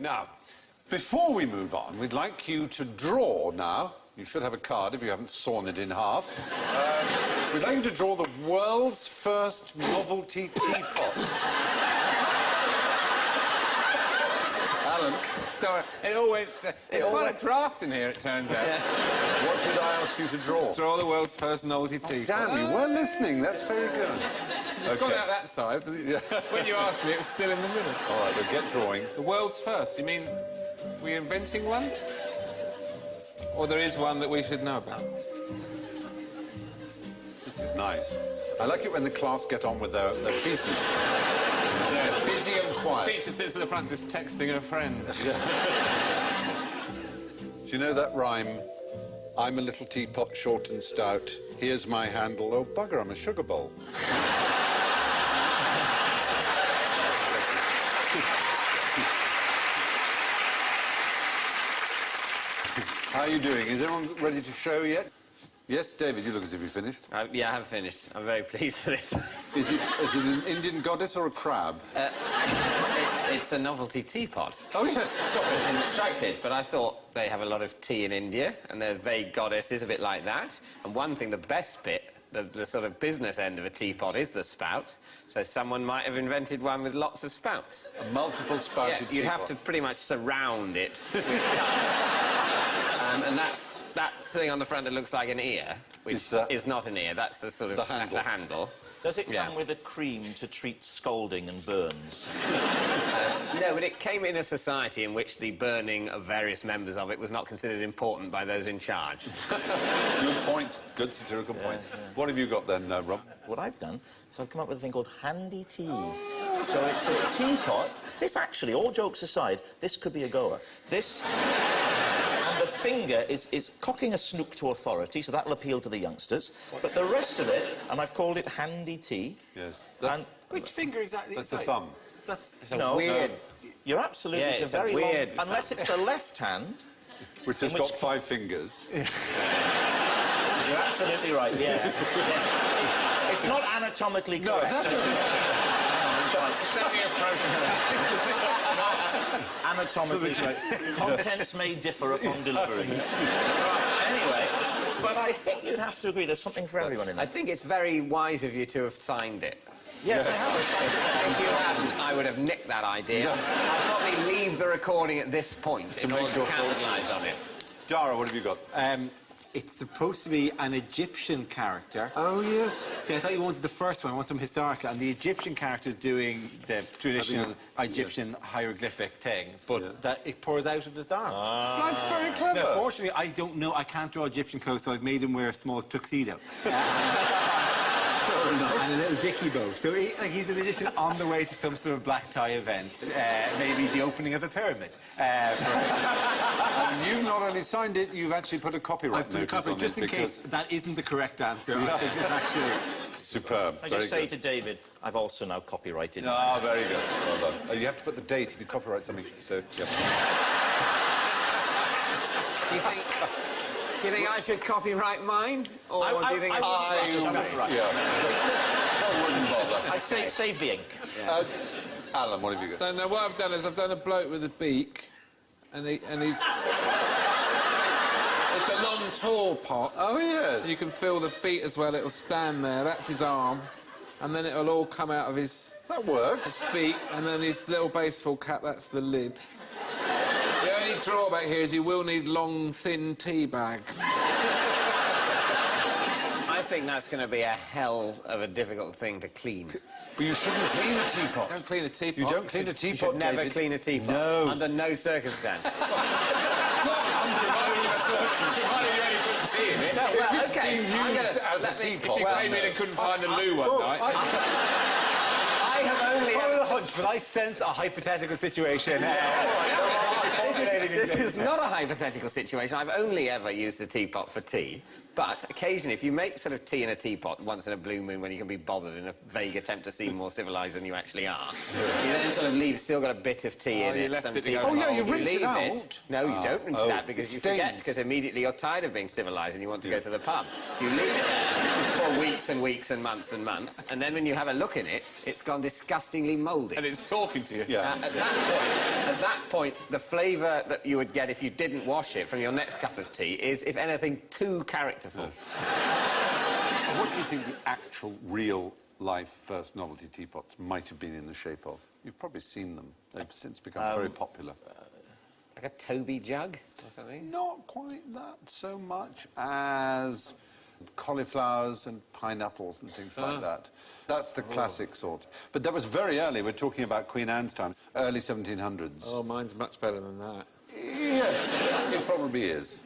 Now, before we move on, we'd like you to draw now. You should have a card if you haven't sawn it in half. We'd like you to draw the world's first novelty teapot. Alan? Sorry, it all went... it's quite a draft in here, it turns out. What did I ask you to draw? Draw the world's first novelty teapot. Damn, you were listening. That's very good. It's gone out that side, but when you asked me, it was still in the middle. All right, then get drawing. The world's first? You mean we're inventing one? Or there is one that we should know about? This is nice. I like it when the class get on with their business. They're busy and quiet. The teacher sits at the front just texting her friend. Do you know that rhyme? I'm a little teapot, short and stout. Here's my handle. Oh, bugger, I'm a sugar bowl. How are you doing? Is everyone ready to show yet? Yes, David, you look as if you finished. Yeah, I have finished. I'm very pleased with it. Is it an Indian goddess or a crab? It's a novelty teapot. Oh, yes, sorry. It's instructed, but I thought they have a lot of tea in India, and their vague goddess is a bit like that. And one thing, the best bit, the sort of business end of a teapot is the spout. So someone might have invented one with lots of spouts. A multiple spouted teapot. You have to pretty much surround it with and that's that thing on the front that looks like an ear, which is not an ear. That's the sort of the handle. Does it come with a cream to treat scalding and burns? No, but it came in a society in which the burning of various members of it was not considered important by those in charge. Good point. Good satirical point. What have you got then, Rob? What I've done is I've come up with a thing called handy tea. So it's a teapot. This actually, all jokes aside, this could be a goer. This... And the finger is cocking a snook to authority, so that'll appeal to the youngsters. But the rest of it, and I've called it handy tea. Yes. And which finger exactly? That's the thumb. That's weird. You're absolutely... Yeah, it's a very weird long... Unless it's the left hand... Which has got 5 fingers. You're absolutely right, yes. It's not anatomically correct. No, that's... It's only a prototype. Anatomically correct. Contents may differ upon delivery. Right, anyway, but I think you'd have to agree there's something for everyone in I there. think it's very wise of you to have signed it. Yes, I have. If you hadn't, I would have nicked that idea. I'd probably leave the recording at this point to make your capitalise on it. Dara, what have you got? it's supposed to be an Egyptian character. Oh, yes. See, I thought you wanted the first one. I want some historical. And the Egyptian character is doing the traditional Egyptian hieroglyphic thing, but that it pours out of his arm. That's very clever. Now, fortunately, I don't know. I can't draw Egyptian clothes, so I've made him wear a small tuxedo. And a little dicky bow. So he's an Egyptian on the way to some sort of black tie event, maybe the opening of a pyramid. And you've not only signed it, you've actually put a copyright notice on it. Just in case that isn't the correct answer. I think it's actually... Superb. I just say to David, I've also now copyrighted. Ah, very good. Well done. You have to put the date if you copyright something. So, yeah. Do you think I should copyright mine? Or do you think... I say save the ink. Yeah. Alan, what have you got? So now what I've done is I've done a bloke with a beak, and he's... It's a long, tall pot. Oh, yes. You can feel the feet as well. It'll stand there. That's his arm. And then it'll all come out of his... That works. His feet. And then his little baseball cap, that's the lid. The only drawback here is you will need long, thin tea bags. I think that's going to be a hell of a difficult thing to clean. But you shouldn't clean a teapot. Don't clean a teapot. You don't clean a teapot, You should never David. clean a teapot. No. Under no circumstance. No, well, if it's being used as a teapot... If you came in and couldn't find the loo one night... I have only... a hunch, but I sense a hypothetical situation. This is not a hypothetical situation. I've only ever used a teapot for tea. But occasionally, if you make sort of tea in a teapot once in a blue moon when you can be bothered in a vague attempt to seem more civilised than you actually are, you then sort of leave, still got a bit of tea in you it. left some it to tea go on cold. Oh, yeah, you hold, rinse it leave out. No, you don't rinse it out because it you forget, stains. because immediately you're tired of being civilised and you want to go to the pub. You leave it there for weeks and weeks and months, and then when you have a look in it, it's gone disgustingly mouldy. And it's talking to you. Yeah. At that point, the flavour that you would get if you didn't wash it from your next cup of tea is, if anything, too characterful. What do you think the actual, real-life first novelty teapots might have been in the shape of? You've probably seen them. They've since become very popular. Like a Toby jug or something? Not quite that so much as cauliflowers and pineapples and things like that. That's the classic sort. But that was very early. We're talking about Queen Anne's time, early 1700s. Oh, mine's much better than that. Yes, it probably is.